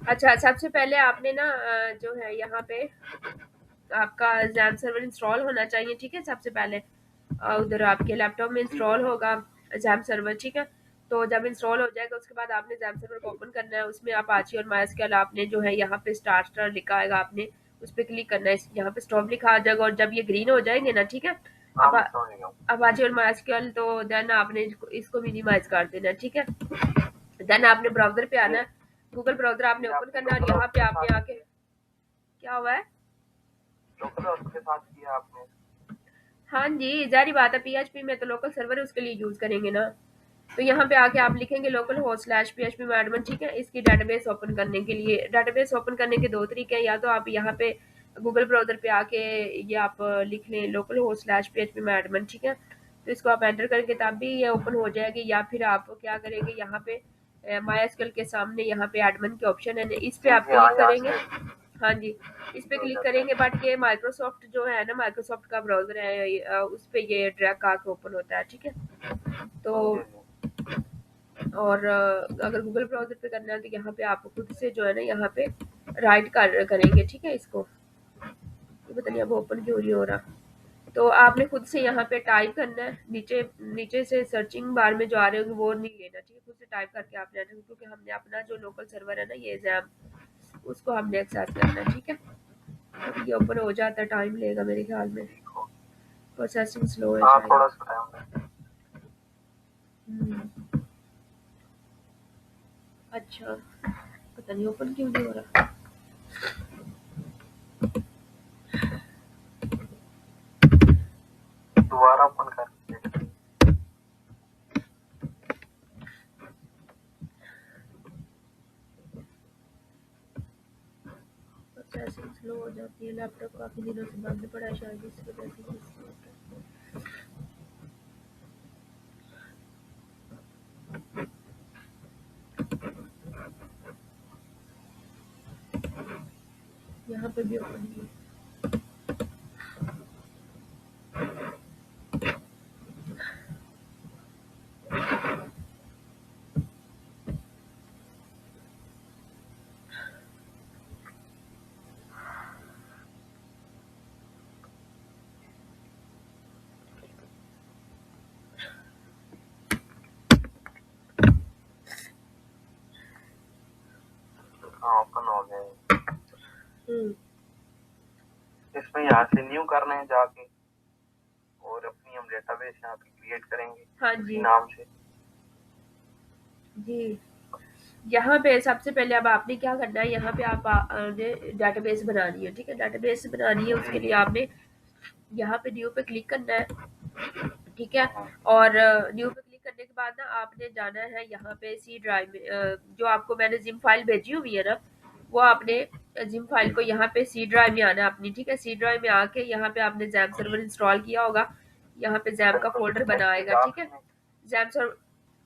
अच्छा, सबसे पहले आपने ना जो है यहाँ पे आपका ज़ैम सर्वर इंस्टॉल होना चाहिए, ठीक है। सबसे पहले उधर आपके लैपटॉप में इंस्टॉल होगा ज़ैम सर्वर, ठीक है। तो जब इंस्टॉल हो जाएगा उसके बाद आपने ज़ैम सर्वर को ओपन करना है। उसमें अपाचे और माइस्क्ल आपने जो है यहाँ पे स्टार स्टार लिखा आएगा, आपने उस पर क्लिक करना है। यहाँ पे स्टॉप लिखा आ जाएगा और जब ये ग्रीन हो जाएंगे ना, ठीक है, अपाचे और माइस्क्ल, तो देन आपने इसको मिनिमाइज कर देना है, ठीक है। देन आपने ब्राउजर पे आना है, गूगल ब्राउजर आपने ओपन करना है और यहाँ पे आपने आके क्या हुआ है, लोकल सर्वर के साथ किया आपने? हाँ जी, जारी बात है, पीएचपी में तो लोकल सर्वर है, उसके लिए यूज करेंगे ना। तो यहाँ पे आके आप लिखेंगे लोकल होस्ट स्लैश php में एडमिन, ठीक है। इसकी डेटाबेस ओपन करने के लिए, डेटाबेस ओपन करने के दो तरीके हैं। या तो आप यहाँ पे गूगल ब्राउजर पे आके ये आप लिख लें लोकल होस्ट स्लैश php में एडमिन, ठीक है। तो इसको आप एंटर करके तब भी ये ओपन हो जाएगी। या फिर आप क्या करेंगे, यहाँ पे माइस्क्ल के सामने यहाँ पे एडमिन के ऑप्शन है, इस पे आप क्लिक करेंगे। हाँ जी, इस पे क्लिक करेंगे। बट ये माइक्रोसॉफ्ट जो है ना, माइक्रोसॉफ्ट का ब्राउजर है, उस पे ये ड्रैग आके ओपन होता है, ठीक है। तो और अगर गूगल ब्राउजर पे करना है तो यहाँ पे आप खुद से जो है ना यहाँ पे राइट करेंगे, ठीक है। इसको ये पता नहीं अब ओपन क्यों नहीं हो रहा। तो आपने खुद से यहाँ पे टाइप करना है, नीचे नीचे से सर्चिंग बार में जो आ रहे होंगे वो नहीं लेना, ठीक है। खुद से टाइप करके आपने आना, क्योंकि हमने अपना जो लोकल सर्वर है ना ये ज़ैम, उसको हमने एक्सेस करना है, ठीक है। अब ये ओपन हो जाता है, टाइम लेगा मेरे ख्याल में, प्रोसेसिंग स्लो है शायद। थोड़ा सा टाइम। अच्छा, पता नहीं ओपन क्यों नहीं हो रहा। दोबारा ओपन कर, प्रोसेसिंग स्लो हो जाती है। लैपटॉप काफी दिनों से बंद पड़ा है, शायद इस वजह से। यहाँ पे भी ओपन नहीं है। हाँ, ओपन हो गया। इसमें यहाँ से न्यू करना है जाके, और अपनी हम डेटाबेस यहाँ पे क्रिएट करेंगे। हाँ जी, नाम से जी। यहाँ पे सबसे पहले अब आपने क्या करना है, यहाँ पे आप डेटाबेस बनानी है, ठीक है। डेटाबेस बनानी है, उसके लिए आपने यहाँ पे न्यू पे क्लिक करना है, ठीक है। और न्यू पे क्लिक करने के बाद ना आपने जाना है यहाँ पे सी ड्राइव में, जो आपको मैंने जिम फाइल भेजी हुई है ना, वो आपने जिम फाइल को यहाँ पे सी ड्राइव में आना है अपनी, ठीक है। सी ड्राइव में आके यहाँ पे आपने जैम सर्वर इंस्टॉल किया होगा, यहाँ पे जैम का फोल्डर बनाएगा, ठीक है। जैम सर्वर,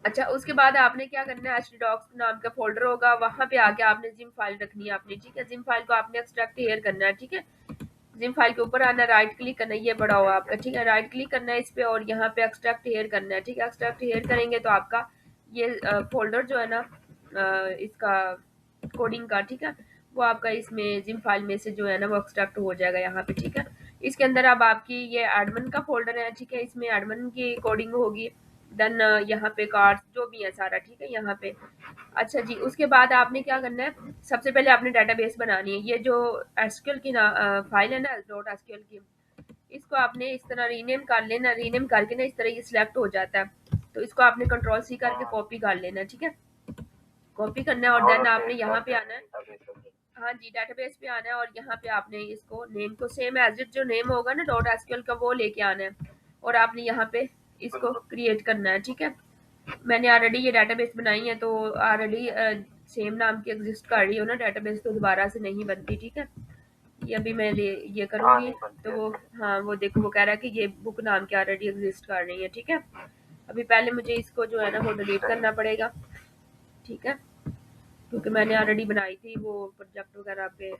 अच्छा, उसके बाद आपने क्या करना है, htdocs नाम का फोल्डर होगा, वहां पे आके आपने जिम फाइल रखनी है अपनी, ठीक है। जिम फाइल को आपने एक्सट्रैक्ट हेयर करना है, ठीक है। जिम फाइल के ऊपर आना, राइट क्लिक करना है, ये बड़ा हुआ आपका, ठीक है। राइट क्लिक करना है इस पे और यहाँ पे एक्सट्रैक्ट हेयर करना है, ठीक है। एक्सट्रैक्ट हेयर करेंगे तो आपका ये फोल्डर जो है ना इसका कोडिंग का, ठीक है, वो आपका इसमें जिम फाइल में से जो है ना वो एक्सट्रैक्ट हो जाएगा यहाँ पे, ठीक है। इसके अंदर अब आपकी ये एडमिन का फोल्डर है, ठीक है, इसमें एडमिन की कोडिंग होगी। देन यहाँ पे कार्ड्स जो भी है सारा, ठीक है, यहाँ पे। अच्छा जी, उसके बाद आपने क्या करना है, सबसे पहले आपने डेटाबेस बनानी है। ये जो एसक्यूएल की फाइल है ना, डॉट एसक्यूएल की, इसको आपने इस तरह रीनेम कर लेना। रीनेम करके ना इस तरह ये सिलेक्ट हो जाता है, तो इसको आपने कंट्रोल सी करके कॉपी कर लेना, ठीक है। कॉपी करना है और देन आपने यहाँ पे आना है, हाँ जी, डेटाबेस पे आना है और यहाँ पे आपने इसको नेम को सेम एज इट जो नेम होगा ना डॉट एसक्यूएल का वो लेके आना है और आपने यहाँ पे इसको क्रिएट करना है, ठीक है। मैंने ऑलरेडी ये डेटाबेस बनाई है, तो ऑलरेडी सेम नाम की एग्जिस्ट कर रही हो ना डेटाबेस, तो दोबारा से नहीं बनती, ठीक है। ये अभी मैं ये करूँगी तो वो, हाँ वो देखो वो कह रहा है कि ये बुक नाम की ऑलरेडी एग्जिस्ट कर रही है, ठीक है। अभी पहले मुझे इसको जो है ना वो डिलीट करना पड़ेगा, ठीक है, क्योंकि मैंने ऑलरेडी बनाई थी वो प्रोजेक्ट वगैरह पे।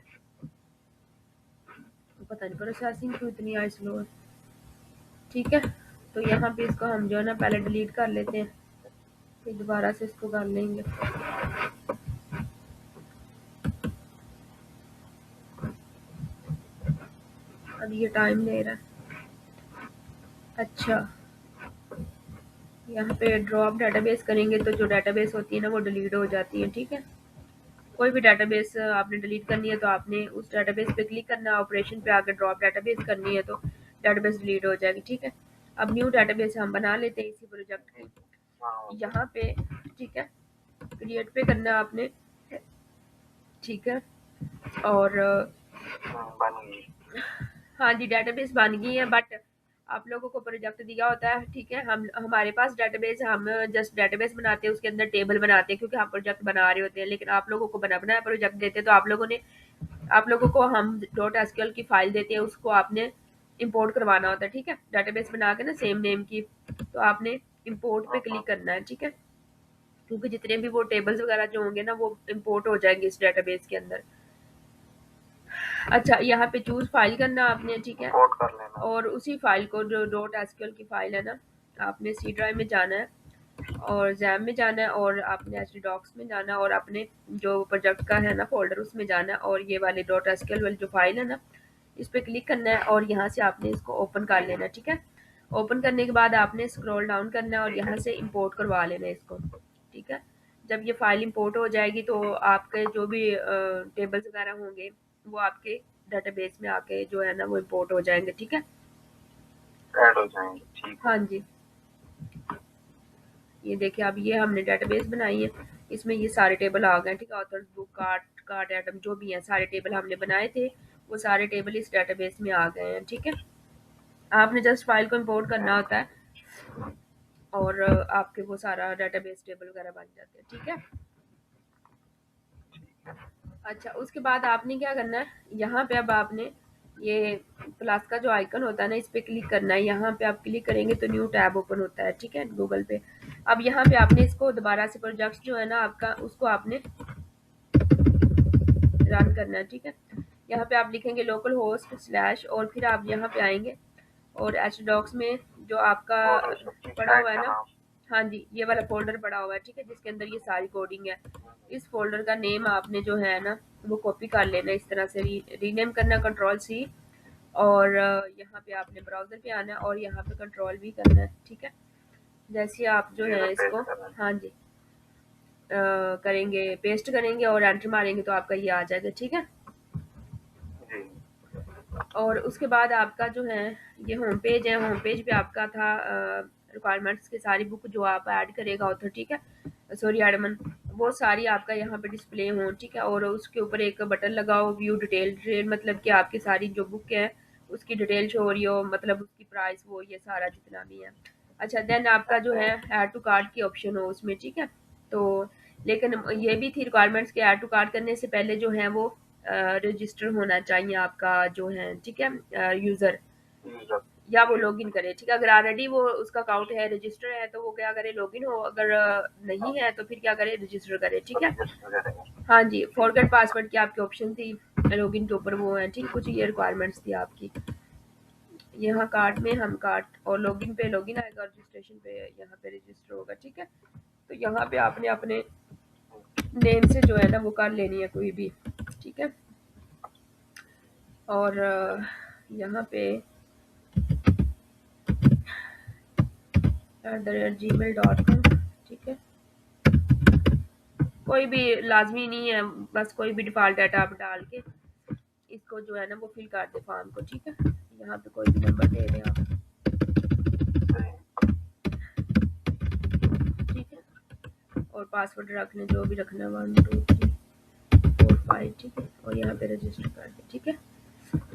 पता नहीं प्रोसेसिंग क्यों इतनी आई स्लो है, ठीक है। तो यहाँ पे इसको हम जो है ना पहले डिलीट कर लेते हैं, फिर दोबारा से इसको कर लेंगे। ये टाइम ले रहा है। अच्छा, यहाँ पे ड्रॉप डेटाबेस करेंगे तो जो डेटाबेस होती है ना वो डिलीट हो जाती है। ठीक है, कोई भी डेटाबेस आपने डिलीट करनी है तो आपने उस डेटाबेस पे क्लिक करना है, ऑपरेशन पे आकर ड्रॉप डेटाबेस करनी है तो डेटाबेस डिलीट हो जाएगी। ठीक है, अब न्यू डेटाबेस हम बना लेते हैं इसी प्रोजेक्ट की। यहाँ पे ठीक है, क्रिएट पे करना है आपने। ठीक है, और हाँ जी, डेटाबेस बन गई है, बट आप लोगों को प्रोजेक्ट दिया होता है। ठीक है, हम हमारे पास डेटाबेस, हम जस्ट डेटाबेस बनाते हैं, उसके अंदर टेबल बनाते हैं क्योंकि हम प्रोजेक्ट बना रहे होते हैं। लेकिन आप लोगों को बना बनाया प्रोजेक्ट देते हैं तो आप लोगों को हम डॉट एसक्यूएल की फाइल देते हैं, उसको आपने इंपोर्ट करवाना होता है। ठीक है, डेटाबेस बना के ना सेम नेम की, तो आपने इंपोर्ट पे क्लिक करना है। ठीक है, क्योंकि जितने भी वो टेबल्स वगैरह जो होंगे ना वो इंपोर्ट हो जाएंगे इस डेटाबेस के अंदर। अच्छा, यहाँ पे चूज फाइल करना आपने। ठीक है, और उसी फाइल को जो डॉट एसक्यूएल की फाइल है ना, आपने सी ड्राइव में जाना है और जैम में जाना है और आपने एच डॉक्स में जाना है और अपने जो प्रोजेक्ट का है ना फोल्डर उसमें जाना है और ये वाले डॉट एसक्यूएल वाली जो फाइल है ना इस पे क्लिक करना है और यहाँ से आपने इसको ओपन कर लेना है। ठीक है, ओपन करने के बाद आपने स्क्रॉल डाउन करना है और यहाँ से इंपोर्ट करवा लेना है इसको। ठीक है, जब ये फाइल इंपोर्ट हो जाएगी तो आपके जो भी टेबल्स वगैरह होंगे वो आपके डेटाबेस में आके जो है ना वो इंपोर्ट हो जाएंगे। ठीक है, ऐड हो जाएंगे। ठीक, हाँ जी, ये देखिए अब ये हमने डेटाबेस बनाई है, इसमें ये सारे टेबल आ गए। ठीक है, authors book card card item जो भी हैं सारे टेबल हमने बनाए थे वो सारे टेबल इस डेटाबेस में आ गए हैं। ठीक है, आपने जस्ट फाइल को इंपोर्ट करना होता है और आपके वो सारा डेटाबेस टेबल वगैरह बन जाते हैं। ठीक है, अच्छा, उसके बाद आपने क्या करना है, यहाँ पे अब आपने ये प्लस का जो आइकन होता है ना इस पे क्लिक करना है। यहाँ पे आप क्लिक करेंगे तो न्यू टैब ओपन होता है। ठीक है, गूगल पे। अब यहाँ पे आपने इसको दोबारा से प्रोजेक्ट जो है ना आपका उसको आपने रन करना है। ठीक है, यहाँ पे आप लिखेंगे लोकल होस्ट स्लैश और फिर आप यहाँ पे आएंगे और एच डॉक्स में जो आपका पड़ा हुआ है ना, हाँ जी, ये वाला फोल्डर पड़ा हुआ है। ठीक है, जिसके अंदर ये सारी कोडिंग है, इस फोल्डर का नेम आपने जो है ना वो कॉपी कर लेना, इस तरह से रीनेम करना, कंट्रोल-C, और यहाँ पे आपने ब्राउजर पे आना है और यहाँ पे कंट्रोल V करना है। ठीक है, जैसे आप जो है इसको हाँ जी करेंगे, पेस्ट करेंगे और एंटर मारेंगे तो आपका ये आ जाएगा। ठीक है, और उसके बाद आपका जो है ये होम पेज है, होम पेज पे आपका था रिक्वायरमेंट्स की सारी बुक जो आप ऐड करेगा ऑथर। ठीक है, सॉरी एडमन, वो सारी आपका यहाँ पे डिस्प्ले हो। ठीक है, और उसके ऊपर एक बटन लगाओ व्यू डिटेल, डिटेल मतलब कि आपकी सारी जो बुक है उसकी डिटेल शो हो रही हो, मतलब उसकी प्राइस वो ये सारा जितना भी है। अच्छा, देन आपका जो है ऐड टू कार्ट की ऑप्शन हो उसमें। ठीक है, तो लेकिन ये भी थी रिक्वायरमेंट्स के ऐड टू कार्ट करने से पहले जो है वो रजिस्टर होना चाहिए आपका जो है। ठीक है, यूज़र या वो लॉगिन करे। ठीक है, अगर ऑलरेडी वो उसका अकाउंट है, रजिस्टर है, तो वो क्या करे, लॉगिन हो। अगर नहीं है तो फिर क्या करे, रजिस्टर करे। ठीक है, हाँ जी, फॉरगेट पासवर्ड की आपकी ऑप्शन थी लॉगिन के ऊपर, वो है। ठीक है, कुछ ये रिक्वायरमेंट्स थी आपकी। यहाँ कार्ड में हम कार्ड और लॉगिन पे लॉगिन आएगा, रजिस्ट्रेशन पे यहाँ पे रजिस्टर होगा। ठीक है, तो यहाँ पे आपने अपने नेम से जो है ना वो कर लेनी है कोई भी। ठीक है, और यहाँ पे @gmail.com। ठीक है, कोई भी लाजमी नहीं है, बस कोई भी डिफ़ॉल्ट डाटा आप डाल के इसको जो है ना वो फिल कर दे फॉर्म को। ठीक है, यहाँ पे कोई भी नंबर दे दें आप। ठीक है, और पासवर्ड रख लें जो भी रखना है, 1 2 3 4 5। ठीक है, और यहाँ पे रजिस्टर कर दें। ठीक है,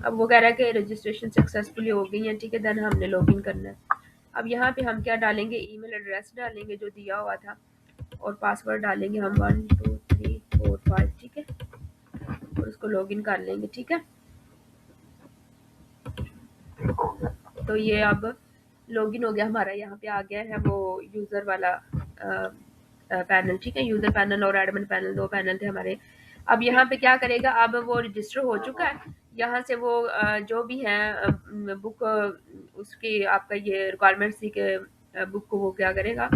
अब वो कह रहा है कि रजिस्ट्रेशन सक्सेसफुली हो गई है। ठीक है, देन हमने लॉगिन करना है। अब यहाँ पे हम क्या डालेंगे, ईमेल एड्रेस डालेंगे जो दिया हुआ था और पासवर्ड डालेंगे हम 1 2 3 4 5। ठीक है, और उसको लॉगिन कर लेंगे। ठीक है, तो ये अब लॉगिन हो गया हमारा, यहाँ पे आ गया है वो यूज़र वाला पैनल। ठीक है, यूज़र पैनल और एडमिन पैनल, दो पैनल थे हमारे। अब यहाँ पे क्या करेगा, अब वो रजिस्टर हो चुका है, यहाँ से वो जो भी है बुक उसकी आपका ये रिक्वायरमेंट्स थी कि बुक को वो क्या करेगा,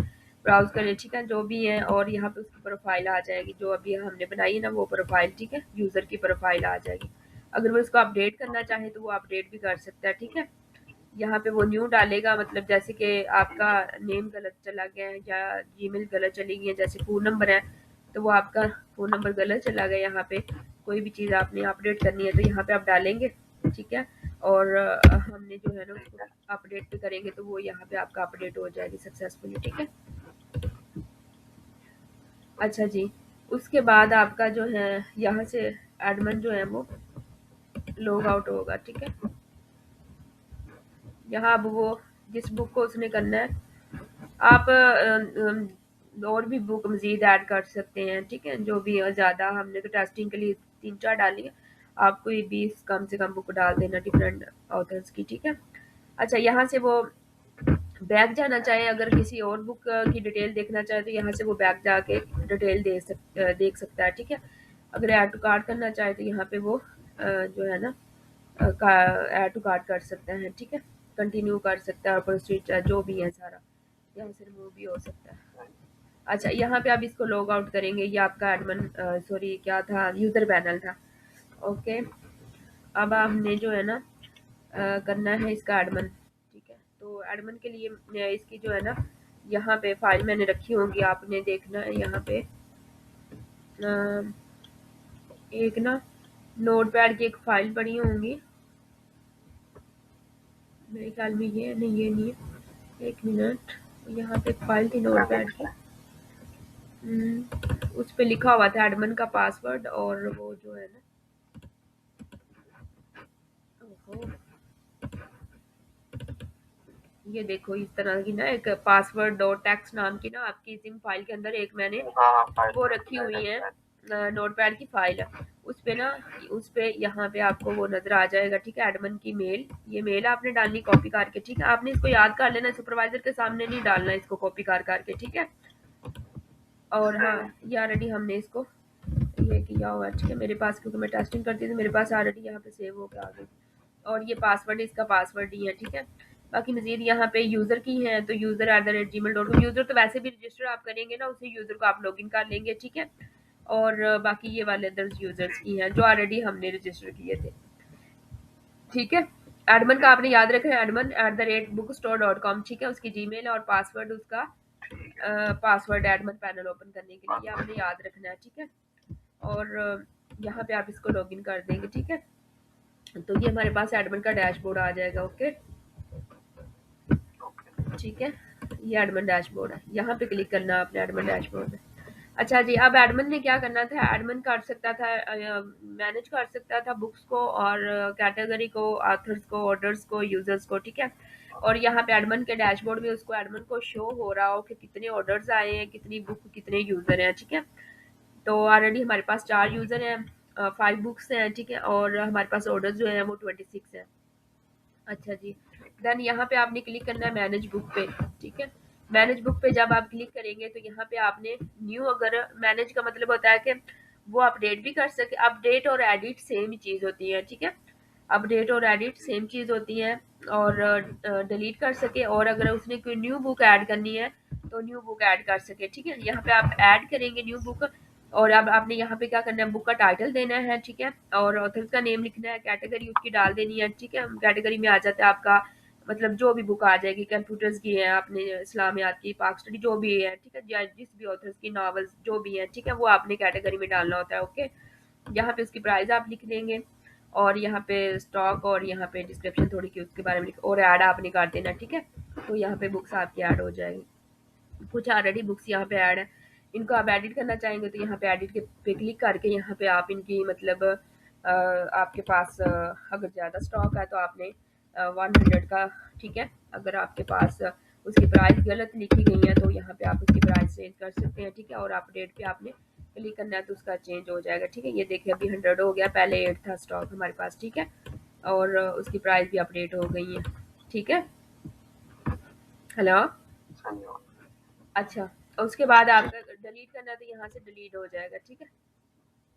ब्राउज करे। ठीक है, जो भी है, और यहाँ पे उसकी प्रोफाइल आ जाएगी जो अभी हमने बनाई है ना वो प्रोफाइल। ठीक है, यूज़र की प्रोफाइल आ जाएगी। अगर वो इसको अपडेट करना चाहे तो वो अपडेट भी कर सकता है, ठीक है। यहाँ पे वो न्यू डालेगा, मतलब जैसे कि आपका नेम गलत चला गया है या जीमेल गलत चली गई है, जैसे फ़ोन नंबर है तो वो आपका फ़ोन नंबर गलत चला गया, यहाँ पे कोई भी चीज़ आपने अपडेट करनी है तो यहाँ पे आप डालेंगे, ठीक है। और हमने जो है ना उसको अपडेट भी करेंगे तो वो यहाँ पे आपका अपडेट हो जाएगी सक्सेसफुली, ठीक है। अच्छा जी, उसके बाद आपका जो है यहाँ से एडमिन जो है वो लॉग आउट होगा, ठीक है। यहाँ अब वो जिस बुक को उसने करना है, आप और भी बुक मज़ीद ऐड कर सकते हैं, ठीक है। जो भी ज़्यादा हमने तो टेस्टिंग के लिए 3-4 डाली है, आप कोई 20 कम से कम बुक डाल देना डिफरेंट ऑथर्स की, ठीक है। अच्छा, यहाँ से वो बैक जाना चाहे, अगर किसी और बुक की डिटेल देखना चाहे तो यहाँ से वो बैक जाके डिटेल देख सकता है, ठीक है। अगर ऐड टू कार्ट करना चाहे तो यहाँ पे वो जो है ना ऐड टू कार्ट कर सकता है, ठीक है। कंटिन्यू कर सकता है और प्रोसीड जो भी है सारा यहाँ से रिमूव भी हो सकता है। अच्छा, यहाँ पे आप इसको लॉग आउट करेंगे, ये आपका एडमिन सॉरी क्या था, यूज़र पैनल था, ओके। अब हमने जो है ना करना है इसका एडमिन, ठीक है। तो एडमिन के लिए इसकी जो है ना यहाँ पे फाइल मैंने रखी होंगी, आपने देखना है यहाँ पे एक ना नोटपैड की एक फाइल पड़ी होंगी, मेरे ख्याल में ये नहीं, ये नहीं है, एक मिनट। यहाँ पे एक फाइल थी नोटपैड की, उस पे लिखा हुआ था एडमिन का पासवर्ड, और वो जो है ना, ओहो, ये देखो इस तरह की ना एक पासवर्ड डॉट टेक्स्ट नाम की ना आपकी जिम फाइल के अंदर एक मैंने वो रखी हुई है नोटपैड की फाइल है, उस पे ना, उस पे यहाँ पे आपको वो नजर आ जाएगा, ठीक है। एडमिन की मेल, ये मेल आपने डालनी कॉपी करके, ठीक है। आपने इसको याद कर लेना, सुपरवाइजर के सामने नहीं डालना इसको कॉपी करके, ठीक है। और हाँ, ये ऑलरेडी हमने इसको ये किया हुआ है, ठीक है। मेरे पास क्योंकि मैं टेस्टिंग करती थी, मेरे पास ऑलरेडी यहाँ पे सेव होकर आ गई, और ये पासवर्ड इसका पासवर्ड ही है, ठीक है। बाकी मजीद यहाँ पे यूज़र की है तो user@gmail.com, यूज़र तो वैसे भी रजिस्टर आप करेंगे ना, उसी यूज़र को आप लॉगिन कर लेंगे, ठीक है। और बाकी ये वाले अदर्स यूज़र्स की हैं जो ऑलरेडी हमने रजिस्टर किए थे, ठीक है। एडमिन का आपने याद रखना है admin@bookstore.com, ठीक है। उसकी जीमेल और पासवर्ड उसका पासवर्ड एडमिन पैनल ओपन करने के लिए आपने याद रखना है, ठीक है। और यहाँ पे आप इसको लॉगिन कर देंगे, ठीक है। तो ये हमारे पास एडमिन का डैशबोर्ड आ जाएगा, ओके, ठीक है। ये एडमिन डैशबोर्ड है, यहाँ पे क्लिक करना है आपने एडमिन डैशबोर्ड में। अच्छा जी, अब एडमिन ने क्या करना था, एडमिन कर सकता था मैनेज कर सकता था बुक्स को और कैटेगरी को, ऑथर्स को, ऑर्डर्स को, यूजर्स को, ठीक है। और यहाँ पे एडमिन के डैशबोर्ड में उसको एडमिन को शो हो रहा हो कि कितने ऑर्डर्स आए हैं, कितनी बुक, कितने यूजर हैं, ठीक है। तो ऑलरेडी हमारे पास 4 यूजर हैं, 5 बुक्स हैं, ठीक है। और हमारे पास ऑर्डर्स जो हैं वो 26 हैं। अच्छा जी, देन यहाँ पे आपने क्लिक करना है मैनेज बुक पे, ठीक है। मैनेज बुक पे जब आप क्लिक करेंगे तो यहाँ पे आपने न्यू, अगर मैनेज का मतलब होता है कि वो अपडेट भी कर सके, अपडेट और एडिट सेम चीज़ होती है, ठीक है। अपडेट और एडिट सेम चीज़ होती है, और डिलीट कर सके, और अगर उसने कोई न्यू बुक ऐड करनी है तो न्यू बुक ऐड कर सके, ठीक है। यहाँ पे आप ऐड करेंगे न्यू बुक, और अब आपने यहाँ पे क्या करना है, बुक का टाइटल देना है, ठीक है। और ऑथर का नेम लिखना है, कैटेगरी उसकी डाल देनी है, ठीक है। कैटेगरी में आ जाता है आपका, मतलब जो भी बुक आ जाएगी, कंप्यूटर्स की है, आपने इस्लामियात की, पाक स्टडी जो भी है, ठीक है, या जिस भी ऑथर्स की नॉवेल्स जो भी है, ठीक है, वो आपने कैटेगरी में डालना होता है, ओके। यहाँ पे उसकी प्राइस आप लिख देंगे, और यहाँ पे स्टॉक, और यहाँ पे डिस्क्रिप्शन थोड़ी की उसके बारे में और ऐड आपने कर देना, ठीक है। तो यहाँ पे बुक्स आपकी ऐड हो जाएगी, कुछ ऑलरेडी बुक्स यहाँ पे ऐड है, इनको आप एडिट करना चाहेंगे तो यहाँ पे एडिट के पे क्लिक करके यहाँ पे आप इनकी मतलब आपके पास अगर ज़्यादा स्टॉक है तो आपने 100 का, ठीक है। अगर आपके पास उसकी प्राइस गलत लिखी गई है तो यहाँ पे आप उसकी प्राइस चेंज कर सकते हैं, ठीक है। और अपडेट पे आपने क्लिक करना है तो उसका चेंज हो जाएगा, ठीक है। ये देखिए अभी 100 हो गया, पहले 8 था स्टॉक हमारे पास, ठीक है। और उसकी प्राइस भी अपडेट हो गई है, ठीक है। हेलो, अच्छा, उसके बाद आपका डिलीट करना है तो यहाँ से डिलीट हो जाएगा, ठीक है।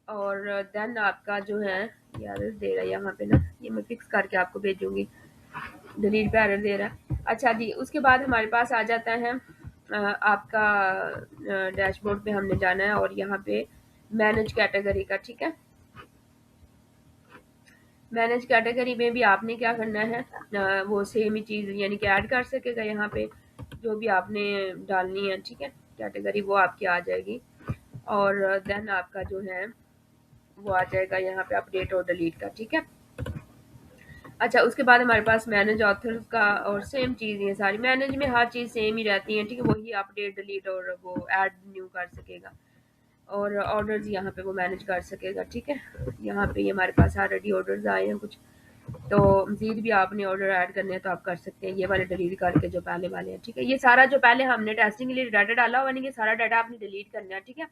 और देन आपका जो है ये एरर दे रहा है यहाँ पे ना, ये मैं फिक्स करके आपको भेजूंगी, डिलीट पे एरर दे रहा है। अच्छा जी, उसके बाद हमारे पास आ जाता है आपका डैशबोर्ड पे हमने जाना है, और यहाँ पे मैनेज कैटेगरी का, ठीक है। मैनेज कैटेगरी में भी आपने क्या करना है, वो सेम ही चीज़ यानी कि ऐड कर सकेगा यहाँ पे जो भी आपने डालनी है, ठीक है, कैटेगरी वो आपकी आ जाएगी। और देन आपका जो है वो आ जाएगा यहाँ पे अपडेट और डिलीट का, ठीक है। अच्छा, उसके बाद हमारे पास मैनेज ऑथर का, और सेम चीज़ ये सारी मैनेज में हर चीज़ सेम ही रहती है, ठीक है, वही अपडेट डिलीट और वो ऐड न्यू कर सकेगा। और ऑर्डर्स यहाँ पे वो मैनेज कर सकेगा, ठीक है। यहाँ पे ये हमारे पास ऑलरेडी ऑर्डर्स आए हैं कुछ, तो मज़ीद भी आपने ऑर्डर ऐड करने हैं तो आप कर सकते हैं, ये वाले डिलीट करके जो पहले वाले हैं, ठीक है। ये सारा जो पहले हमने टेस्टिंग के लिए डाटा डाला हुआ नहीं, ये सारा डाटा आपने डिलीट करना है, ठीक है।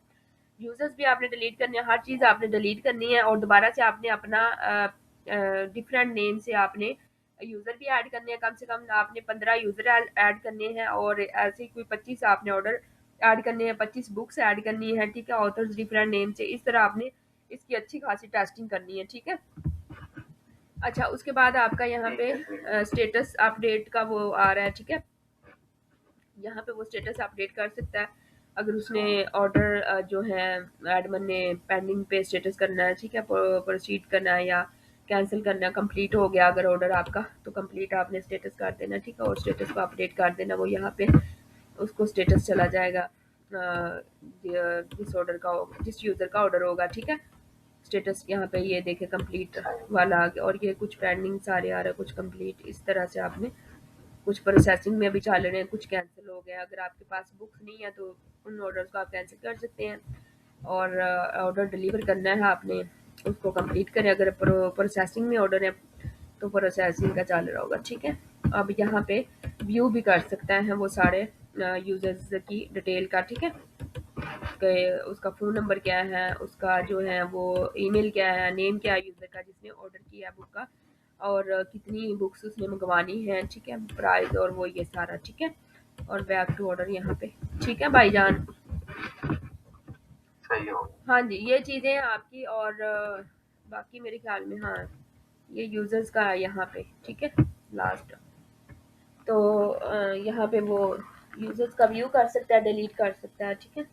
यूजर्स भी आपने डिलीट करने हैं, हर चीज़ आपने डिलीट करनी है, और दोबारा से आपने अपना डिफरेंट नेम से आपने यूज़र भी ऐड करने हैं, कम से कम आपने 15 यूज़र ऐड करने हैं, और ऐसे ही कोई 25 आपने ऑर्डर ऐड करने हैं, 25 बुक्स ऐड करनी है, ठीक है, ऑथर्स डिफरेंट नेम से, इस तरह आपने इसकी अच्छी खासी टेस्टिंग करनी है, ठीक है। अच्छा, उसके बाद आपका यहाँ पे स्टेटस अपडेट का वो आ रहा है, ठीक है। यहाँ पे वो स्टेटस अपडेट कर सकता है अगर उसने ऑर्डर जो है एडमिन ने पेंडिंग पे स्टेटस करना है, ठीक है, प्रोसीड करना है या कैंसिल करना है, कंप्लीट हो गया अगर ऑर्डर आपका तो कंप्लीट आपने स्टेटस कर देना, ठीक है, और स्टेटस को अपडेट कर देना, वो यहाँ पे उसको स्टेटस चला जाएगा जिस ऑर्डर का जिस यूज़र का ऑर्डर होगा, ठीक है। स्टेटस यहाँ पे ये देखे कंप्लीट वाला आ गया, और ये कुछ पेंडिंग सारे आ रहे हैं, कुछ कंप्लीट, इस तरह से आपने कुछ प्रोसेसिंग में अभी चल रहे हैं, कुछ कैंसिल हो गया। अगर आपके पास बुक्स नहीं है तो उन ऑर्डर्स को आप कैंसिल कर सकते हैं, और ऑर्डर डिलीवर करना है आपने उसको कंप्लीट करें। अगर प्रोसेसिंग में ऑर्डर है तो प्रोसेसिंग का चल रहा होगा, ठीक है। अब यहाँ पे व्यू भी कर सकता है वो सारे यूजर्स की डिटेल का, ठीक है, कि उसका फ़ोन नंबर क्या है, उसका जो है वो ईमेल क्या है, नेम क्या है यूज़र का जिसने ऑर्डर किया बुक का, और कितनी बुक्स उसने मंगवानी है, ठीक है, प्राइस और वो ये सारा, ठीक है, और बैक टू ऑर्डर यहाँ पे, ठीक है भाईजान। सही हो। हाँ जी, ये चीज़ें हैं आपकी, और बाकी मेरे ख्याल में हाँ ये यूज़र्स का है यहाँ पे, ठीक है, लास्ट। तो यहाँ पे वो यूज़र्स का व्यू कर सकता है, डिलीट कर सकता है, ठीक है।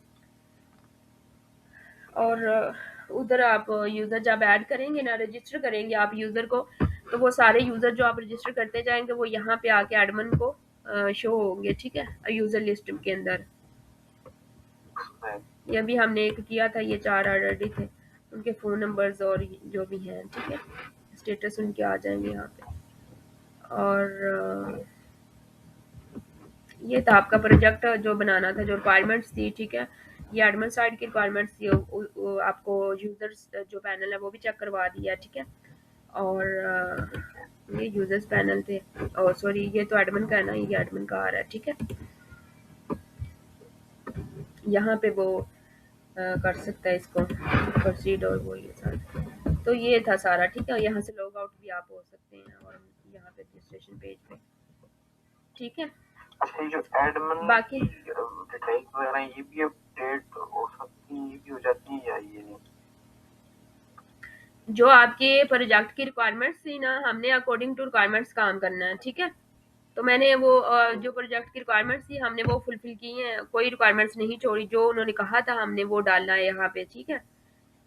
और उधर आप यूज़र जब ऐड करेंगे ना, रजिस्टर करेंगे आप यूज़र को, तो वो सारे यूज़र जो आप रजिस्टर करते जाएंगे वो यहाँ पे आके एडमिन को शो होंगे, ठीक है, यूज़र लिस्ट के अंदर। ये भी हमने एक किया था, ये 4 ऑलरेडी थे, उनके फ़ोन नंबर्स और जो भी हैं, ठीक है, स्टेटस उनके आ जाएंगे यहाँ पे। और ये था आपका प्रोजेक्ट जो बनाना था, जो रिक्वायरमेंट्स थी, ठीक है। ये एडमिन साइड की रिक्वायरमेंट्स थी, आपको यूजर्स जो पैनल है वो भी चेक करवा दिया, ठीक है। और ये यूजर्स पैनल थे, और सॉरी ये तो एडमिन का है ना, ये एडमिन का आ रहा है, ठीक है। यहाँ पे वो कर सकता है इसको प्रोसीड, और वो ये सारा, तो ये था सारा, ठीक है। यहाँ से लॉग आउट भी आप हो सकते हैं, और यहाँ पे रजिस्ट्रेशन पेज पे, ठीक है। अच्छा, ये जो एडमिन बाकी की डिटेल्स वगैरह ये भी अपडेट हो सकती है, ये भी हो जाती है या ये नहीं? जो आपके प्रोजेक्ट की रिक्वायरमेंट्स थी ना, हमने अकॉर्डिंग टू रिक्वायरमेंट्स काम करना है, ठीक है। तो मैंने वो जो प्रोजेक्ट की रिक्वायरमेंट्स थी हमने वो फुलफिल की हैं, कोई रिक्वायरमेंट्स नहीं छोड़ी, जो उन्होंने कहा था हमने वो डालना है यहाँ पे, ठीक है।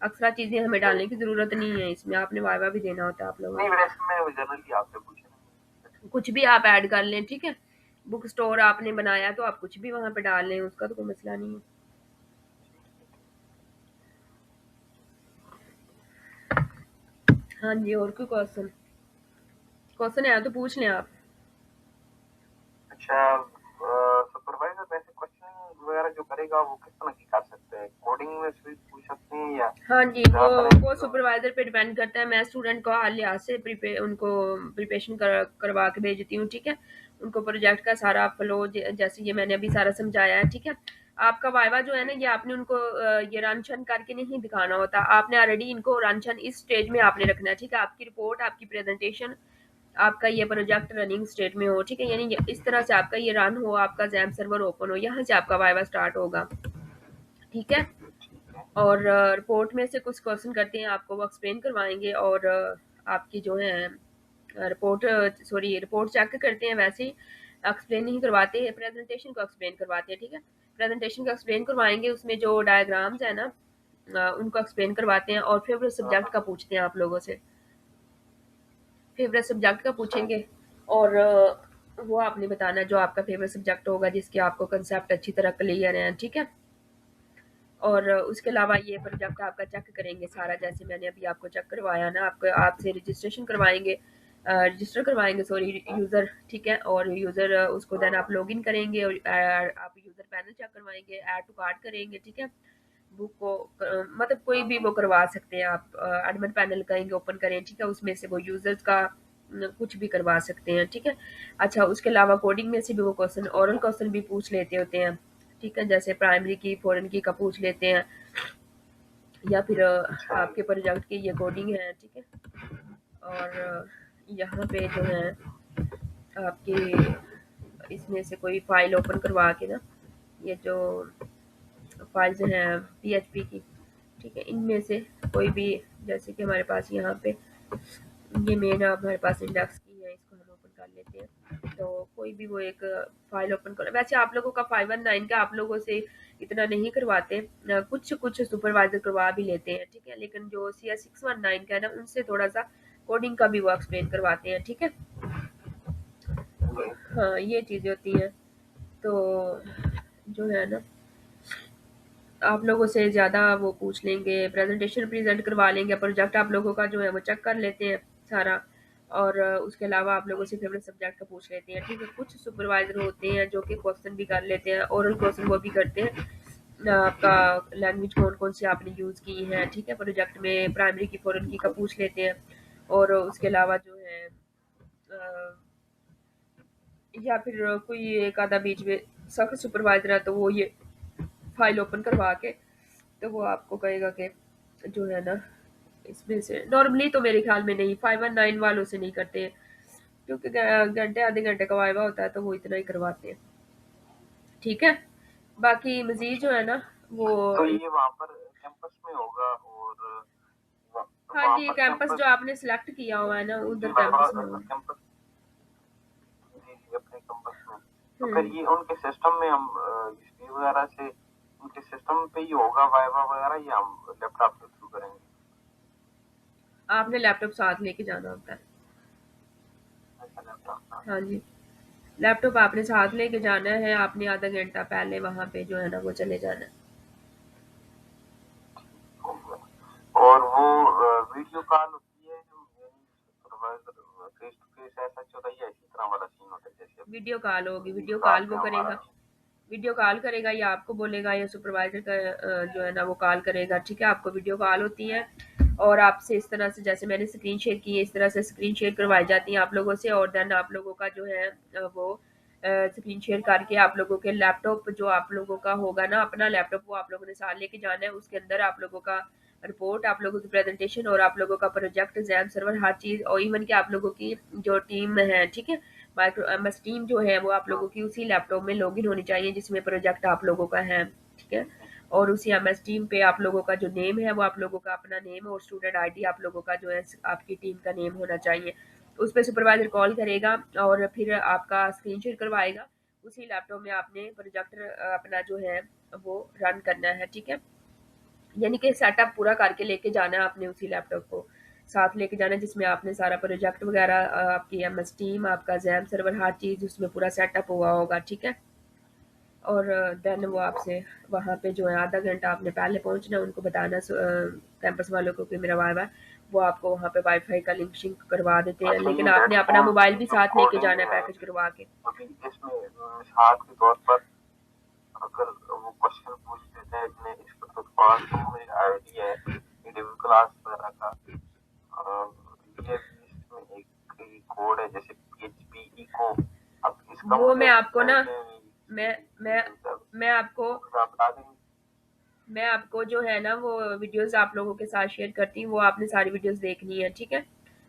अक्सर चीज़ें हमें डालने की ज़रूरत नहीं है इसमें, आपने वाइवा भी देना होता है आप लोगों नहीं, को, वैसे मैं जनरली आपसे पूछ रहा हूँ। कुछ भी आप ऐड कर लें, ठीक है। बुक स्टोर आपने बनाया तो आप कुछ भी वहाँ पे डाल लें, उसका तो कोई मसला नहीं है। हाँ जी, और कोई क्वेश्चन क्वेश्चन है तो पूछ लें आप। अच्छा, सुपरवाइजर वैसे क्वेश्चन वगैरह जो करेगा वो किस तरह की कर सकते हैं? कोडिंग में से पूछ सकते हैं या हाँ जी, ज़्यादातर वो सुपरवाइजर पे डिपेंड करता है। मैं स्टूडेंट को हर लिहाज से उनको प्रिपरेशन करवा के भेजती हूँ, ठीक है। उनको प्रोजेक्ट का सारा फ्लो जैसे ये मैंने अभी सारा समझाया है, ठीक है। आपका वाइवा जो है ना, ये आपने उनको ये रन शन करके नहीं दिखाना होता, आपने ऑलरेडी इनको रन शन इस स्टेज में आपने रखना है, ठीक है। आपकी रिपोर्ट, आपकी प्रेजेंटेशन, आपका ये प्रोजेक्ट रनिंग स्टेट में हो, ठीक है, यानी इस तरह से आपका ये रन हो, आपका जैम सर्वर ओपन हो, यहाँ से आपका वाइवा स्टार्ट होगा, ठीक है। ठीक है? और रिपोर्ट में से कुछ क्वेश्चन करते हैं, आपको वो एक्सप्लेन करवाएंगे, और आपकी जो है रिपोर्ट सॉरी रिपोर्ट चेक करते हैं, वैसे ही एक्सप्लेन नहीं करवाते हैं, प्रेजेंटेशन को एक्सप्लेन करवाते हैं, ठीक है। प्रेजेंटेशन को एक्सप्लेन करवाएंगे, उसमें जो डायग्राम्स है ना उनको एक्सप्लेन करवाते हैं, और फिर वो हाँ सब्जेक्ट हाँ। का पूछते हैं आप लोगों से, फेवरेट सब्जेक्ट का पूछेंगे, और वो आपने बताना है जो आपका फेवरेट सब्जेक्ट होगा, जिसके आपको कंसेप्ट अच्छी तरह क्लियर है, ठीक है। और उसके अलावा ये प्रोजेक्ट आपका चेक करेंगे सारा, जैसे मैंने अभी आपको चेक करवाया ना, आपको आपसे रजिस्ट्रेशन करवाएंगे, रजिस्टर करवाएंगे सॉरी यूज़र, ठीक है। और यूज़र उसको देन आप लॉगिन करेंगे, और आप यूज़र पैनल चेक करवाएंगे, ऐड टू कार्ट करेंगे, ठीक है। बुक को मतलब कोई भी वो करवा सकते हैं आप, एडमिन पैनल करेंगे, ओपन करें, ठीक है। उसमें से वो यूज़र्स का कुछ भी करवा सकते हैं, ठीक है। अच्छा, उसके अलावा कोडिंग में से भी वो क्वेश्चन, ओरल क्वेश्चन भी पूछ लेते होते हैं, ठीक है। जैसे प्राइमरी की, फॉरेन की का पूछ लेते हैं, या फिर अच्छा आपके प्रोजेक्ट की ये कोडिंग है, ठीक है। और यहाँ पे जो है आपके इसमें से कोई फाइल ओपन करवा के ना, ये जो फाइल्स हैं पीएचपी की, ठीक है, इनमें से कोई भी, जैसे कि हमारे पास यहाँ पे ये मेन हमारे पास इंडेक्स की है, इसको हम ओपन कर लेते हैं। तो कोई भी वो एक फाइल ओपन करो। वैसे आप लोगों का 519 का आप लोगों से इतना नहीं करवाते, कुछ कुछ सुपरवाइजर करवा भी लेते हैं, ठीक है। लेकिन जो CS 619 का है ना, उनसे थोड़ा सा कोडिंग का भी वो एक्सप्लेन करवाते हैं, ठीक है। जी। हाँ, ये चीज़ें होती हैं। तो जो है ना, आप लोगों से ज़्यादा वो पूछ लेंगे, प्रेजेंटेशन प्रेजेंट करवा लेंगे, प्रोजेक्ट आप लोगों का जो है वो चेक कर लेते हैं सारा। और उसके अलावा आप लोगों से फेवरेट सब्जेक्ट का पूछ लेते हैं, ठीक है। कुछ सुपरवाइजर होते हैं जो कि क्वेश्चन भी कर लेते हैं, ओरल क्वेश्चन वो भी करते हैं, आपका लैंग्वेज कौन कौन सी आपने यूज़ की है, ठीक है, प्रोजेक्ट में प्राइमरी की, फॉरेन की का पूछ लेते हैं। और उसके अलावा जो है या फिर कोई एक आधा बीच में सख्त सुपरवाइजर है, तो वो ये फाइल ओपन करवा के तो वो आपको कहेगा कि जो है ना, इसमें से नॉर्मली तो मेरे ख्याल में नहीं, 519 वालों से नहीं करते हैं, क्योंकि घंटे आधे घंटे का वाइवा होता है, तो वो इतना ही करवाते हैं, ठीक है। बाकी मजीद जो है ना वो तो ये वहाँ पर कैंपस में होगा, और हाँ वहाँ जी, पर कैंपस जो कैंपस, आपने सिलेक्ट किया हुआ है ना, जी उधर वहाँ कैंपस में पर होगा। कैंपस, जी जी अपने कैंपस में। तो फिर हम्म ये उनके सिस्टम में हम हिस्ट्री वगैरह से उनके सिस्टम पे ही होगा वाइवा वगैरह, या हम लैपटॉप के थ्रू करेंगे? आपने लैपटॉप साथ लेके जाना होता है। अच्छा, लैपटॉप का। हाँ जी, लैपटॉप आपने साथ लेके जाना है, आपने आधा घंटा पहले वहाँ पे जो है ना वो चले जाना है। और वो वीडियो कॉल होती है, सुपरवाइजर फेस टू फेस ऐसा होता है, या इसी तरह वाला सीन होता है जैसे वीडियो कॉल होगी, वीडियो कॉल साथ वो में हमारा? करेगा, वीडियो कॉल करेगा, या आपको बोलेगा, या सुपरवाइजर का जो है ना वो कॉल करेगा, ठीक है। आपको वीडियो कॉल होती है, और आपसे इस तरह से, जैसे मैंने स्क्रीन शेयर की है, इस तरह से स्क्रीन शेयर करवाई जाती है आप लोगों से। और देन आप लोगों का जो है वो स्क्रीन शेयर करके आप लोगों के लैपटॉप जो आप लोगों का होगा ना, अपना लैपटॉप, वो आप लोगों ने साथ लेके जाना है। उसके अंदर आप लोगों का रिपोर्ट, आप लोगों की प्रेजेंटेशन, और आप लोगों का प्रोजेक्ट, एग्जाम सर्वर, हर चीज़, और इवन कि आप लोगों की जो टीम है, ठीक है, माइक्रो एमएस टीम जो है, वो आप लोगों की उसी लैपटॉप में लॉगिन होनी चाहिए जिसमें प्रोजेक्ट आप लोगों का है, ठीक है। और उसी एमएस टीम पे आप लोगों का जो नेम है, वो आप लोगों का अपना नेम, और स्टूडेंट आईडी आप लोगों का जो है आपकी टीम का नेम होना चाहिए। उस पर सुपरवाइजर कॉल करेगा, और फिर आपका स्क्रीन शेयर करवाएगा। उसी लैपटॉप में आपने प्रोजेक्टर अपना जो है वो रन करना है, ठीक है। यानी कि सेटअप पूरा करके लेके जाना है आपने, उसी लैपटॉप को साथ लेके जाना है, जिसमें आपने सारा प्रोजेक्ट वगैरह, आपकी एमएस टीम, आपका जैम सर्वर, हर चीज़ उसमें पूरा सेटअप हुआ होगा, ठीक है। और देन वो आपसे वहाँ पे जो है आधा घंटा आपने पहले पहुँचना है, उनको बताना कैंपस वालों को कि मेरा वाइवा है। वो आपको वहाँ पे वाईफाई का लिंक शिंक करवा देते हैं, अच्छा, लेकिन ये आपने अपना मोबाइल ये भी जो साथ लेके कोडिंग जाना है है, पैकेज करवा के। अभी इसमें मिसाल के तौर पर अगर वो क्वेश्चन पूछ देते हैं इतने, इसका तो पास तो मुझे आइडिया है ईडब्ल्यू क्लास वगैरह का, ये भी इसमें एक कोड है जैसे PHP इको। अब इसका वो मुझे मैं आपको ना नहीं मैं मैं मिलता, मैं आपको तो आप बता देंगे? मैं आपको जो है ना वो वीडियोस आप लोगों के साथ शेयर करती हूँ, वो आपने सारी वीडियोस देखनी है, ठीक है।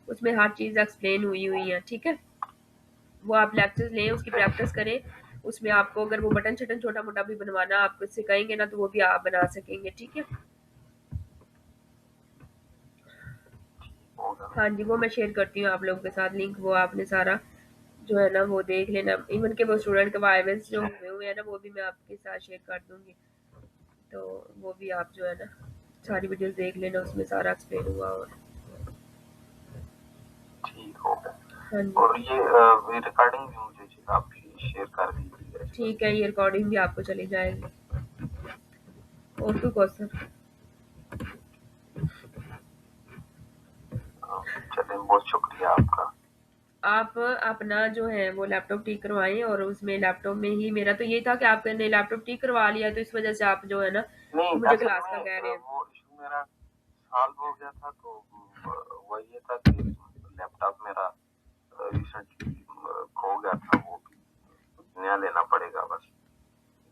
उसमें हर चीज़ एक्सप्लेन हुई हुई है, ठीक है। वो आप लेक्चर्स लें, उसकी प्रैक्टिस करें। उसमें आपको अगर वो बटन शटन छोटा मोटा भी बनवाना आपको सिखाएंगे ना, तो वो भी आप बना सकेंगे, ठीक है। होगा। हाँ जी, वो मैं शेयर करती हूँ आप लोगों के साथ लिंक, वो आपने सारा जो है ना वो देख लेना। इवन के वो स्टूडेंट के वाइवेस जो हुए हुए हैं ना, वो भी मैं आपके साथ शेयर कर दूंगी। तो वो भी आप जो है ना सारी वीडियोस देख लेना, उसमें सारा एक्सप्लेन हुआ। और ठीक हो गया। हाँ जी, और ये रिकॉर्डिंग भी मुझे आप शेयर कर दीजिएगा इस ठीक है, ये रिकॉर्डिंग भी आपको चली जाएगी। ओटू को सर, चलिए, बहुत शुक्रिया आपका। आप अपना जो है वो लैपटॉप ठीक करवाएं, और उसमें लैपटॉप में ही, मेरा तो ये था कि आपने लैपटॉप ठीक करवा लिया, तो इस वजह से आप जो है ना नहीं, मुझे असल क्लास का में कह रहे हैं। वो इशू मेरा सॉल्व हो गया था, तो वही ये था कि लैपटॉप मेरा रिसेंटली खो गया था, वो भी नया लेना पड़ेगा बस।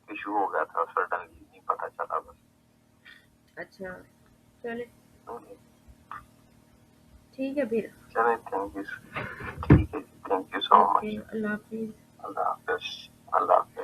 इशू हो गया था, सडनली नहीं पता चला बस। अच्छा, चले, चलिए, ठीक है फिर। Thank you. ठीक है जी, thank you so okay, much. अल्लाह हाफिज। अल्लाह हाफिज। अल्लाह हाफिज।